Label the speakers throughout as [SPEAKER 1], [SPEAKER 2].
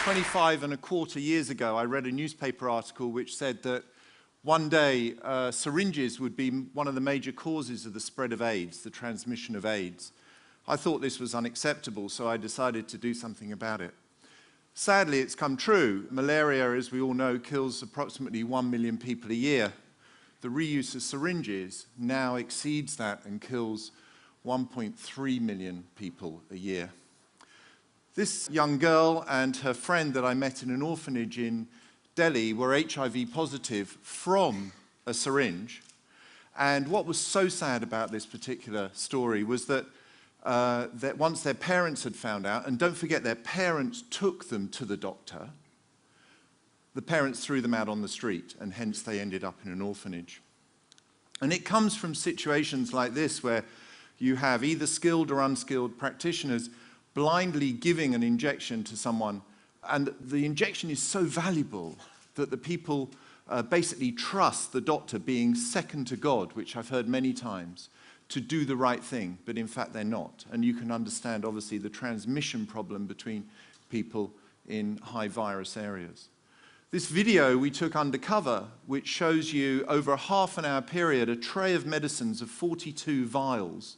[SPEAKER 1] "25.25 years ago, I read a newspaper article which said that one day syringes would be one of the major causes of the spread of AIDS, the transmission of AIDS. I thought this was unacceptable, so I decided to do something about it. Sadly, it's come true. Malaria, as we all know, kills approximately 1 million people a year. The reuse of syringes now exceeds that and kills 1.3 million people a year. This young girl and her friend that I met in an orphanage in Delhi were HIV positive from a syringe. And what was so sad about this particular story was that, once their parents had found out, and don't forget their parents took them to the doctor, the parents threw them out on the street, and hence they ended up in an orphanage. And it comes from situations like this where you have either skilled or unskilled practitioners blindly giving an injection to someone, and the injection is so valuable that the people basically trust the doctor being second to God, which I've heard many times, to do the right thing, but in fact they're not. And you can understand, obviously, the transmission problem between people in high virus areas. This video we took undercover, which shows you over a half-an-hour period a tray of medicines of 42 vials,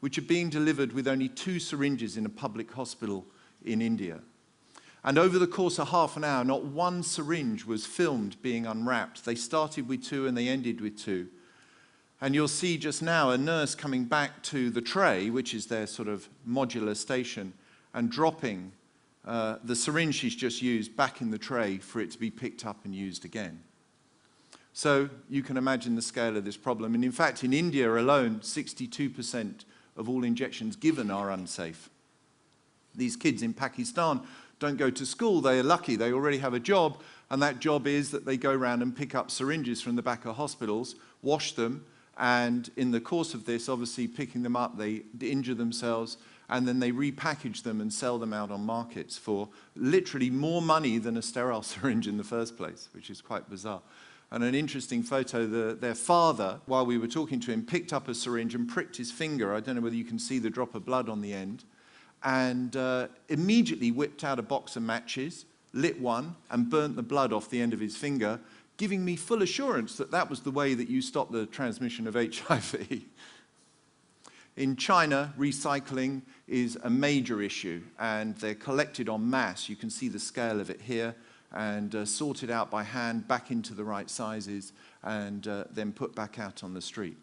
[SPEAKER 1] which are being delivered with only 2 syringes in a public hospital in India. And over the course of half an hour, not one syringe was filmed being unwrapped. They started with 2 and they ended with 2. And you'll see just now a nurse coming back to the tray, which is their sort of modular station, and dropping the syringe she's just used back in the tray for it to be picked up and used again. So you can imagine the scale of this problem. And in fact, in India alone, 62% of all injections given are unsafe. These kids in Pakistan don't go to school. They are lucky. They already have a job, and that job is that they go around and pick up syringes from the back of hospitals, wash them, and in the course of this, obviously picking them up, they injure themselves, and then they repackage them and sell them out on markets for literally more money than a sterile syringe in the first place, which is quite bizarre. And an interesting photo, their father, while we were talking to him, picked up a syringe and pricked his finger. I don't know whether you can see the drop of blood on the end, and immediately whipped out a box of matches, lit one, and burnt the blood off the end of his finger, giving me full assurance that that was the way that you stop the transmission of HIV. In China, recycling is a major issue, and they're collected en masse. You can see the scale of it here, and sorted out by hand back into the right sizes, and then put back out on the street.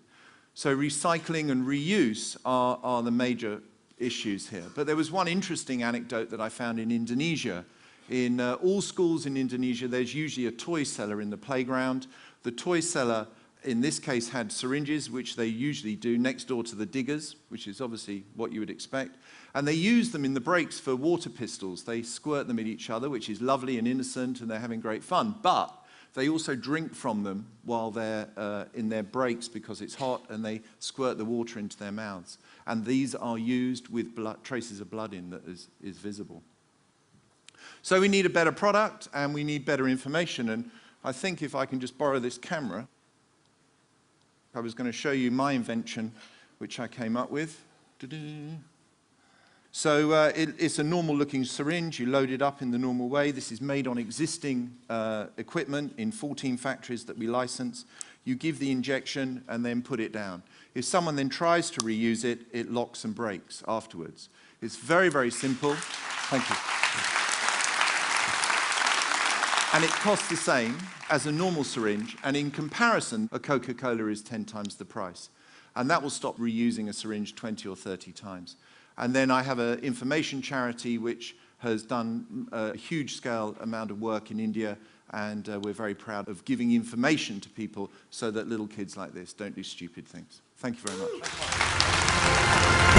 [SPEAKER 1] So recycling and reuse are the major issues here. But there was one interesting anecdote that I found in Indonesia. In all schools in Indonesia, there's usually a toy cellar in the playground. The toy cellar, in this case, had syringes, which they usually do next door to the diggers, which is obviously what you would expect. And they use them in the breaks for water pistols. They squirt them at each other, which is lovely and innocent, and they're having great fun. But they also drink from them while they're in their breaks because it's hot, and they squirt the water into their mouths. And these are used with blood, traces of blood in that is visible. So we need a better product, and we need better information. And I think if I can just borrow this camera, I was going to show you my invention, which I came up with. So it's a normal-looking syringe. You load it up in the normal way. This is made on existing equipment in 14 factories that we license. You give the injection and then put it down. If someone then tries to reuse it, it locks and breaks afterwards. It's very, very simple. Thank you. And it costs the same as a normal syringe, and in comparison, a Coca-Cola is 10 times the price. And that will stop reusing a syringe 20 or 30 times. And then I have an information charity which has done a huge scale amount of work in India, and we're very proud of giving information to people so that little kids like this don't do stupid things. Thank you very much.